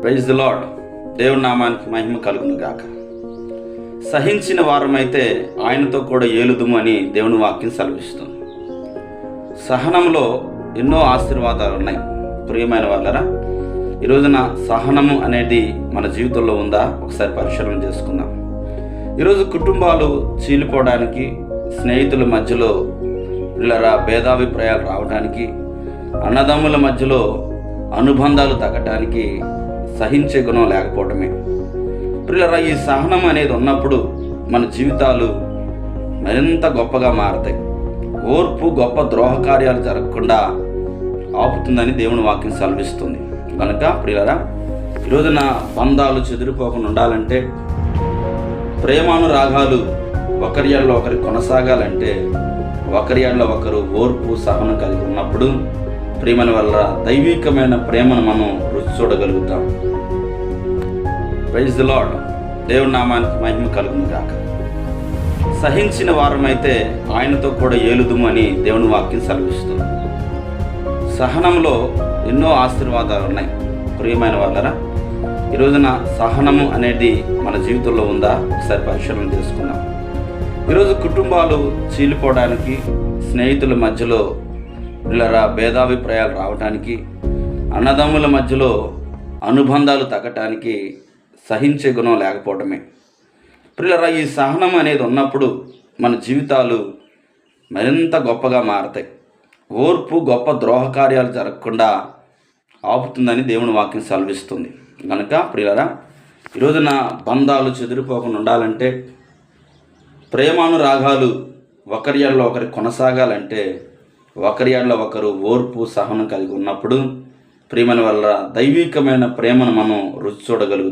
Praise the lord. దేవుని నామానికి మహిమ కలుగును గాక. సహించిన వారమైతే ఆయనతో కూడా ఏలుదుము అని దేవుని వాక్యం సెలవిస్తుంది. సహనంలో ఎన్నో ఆశీర్వాదాలు ఉన్నాయి. ప్రియమైన వాళ్ళరా, ఈరోజున సహనము అనేది మన జీవితంలో ఉందా ఒకసారి పరిశీలన చేసుకుందాం. ఈరోజు కుటుంబాలు చీలిపోవడానికి, స్నేహితుల మధ్యలో పిల్లరా భేదాభిప్రాయాలు రావడానికి, అన్నదమ్ముల మధ్యలో అనుబంధాలు తగ్గటానికి సహించే గుణం లేకపోవడమే. పిల్లరా, ఈ సహనం అనేది ఉన్నప్పుడు మన జీవితాలు మరింత గొప్పగా మారతాయి. ఓర్పు గొప్ప ద్రోహ కార్యాలు జరగకుండా ఆపుతుందని దేవుని వాక్యం సెలవిస్తుంది. కనుక ప్రియులరా, ఈరోజున బంధాలు చెదిరిపోకుండా ఉండాలంటే, ప్రేమానురాగాలు ఒకరి ఎడల ఒకరి కొనసాగాలంటే, ఒకరి ఎడల ఒకరు ఓర్పు సహనం కలిగి ఉన్నప్పుడు ప్రేమల వల్ల దైవికమైన ప్రేమను మనం రుచి చూడగలుగుతాం. Praise the lord. దేవుని నామానికి మహిమ కలుగును గాక. సహించిన వారమైతే ఆయనతో కూడా ఏలుదుము అని దేవుని వాక్యం సెలవిస్తుంది. సహనంలో ఎన్నో ఆశీర్వాదాలు ఉన్నాయి. ప్రియమైన వాళ్ళరా, ఈరోజున సహనము అనేది మన జీవితంలో ఉందా ఒకసారి పరిశీలన చేసుకుందాం. ఈరోజు కుటుంబాలు చీలిపోవడానికి, స్నేహితుల మధ్యలో పిల్లరా భేదాభిప్రాయాలు రావడానికి, అన్నదమ్ముల మధ్యలో అనుబంధాలు తగ్గటానికి సహించే గుణం లేకపోవడమే. పిల్లరా, ఈ సహనం అనేది ఉన్నప్పుడు మన జీవితాలు మరింత గొప్పగా మారతాయి. ఓర్పు గొప్ప ద్రోహ కార్యాలు జరగకుండా ఆపుతుందని దేవుని వాక్యం సెలవిస్తుంది. కనుక ప్రియులరా, ఈరోజున బంధాలు చెదిరిపోకుండా ఉండాలంటే, ప్రేమానురాగాలు ఒకరి ఎడల ఒకరి కొనసాగాలంటే, ఒకరి ఎడల ఒకరు ఓర్పు సహనం కలిగి ఉన్నప్పుడు ప్రేమల వల్ల దైవికమైన ప్రేమను మనం రుచి చూడగలుగుతాం.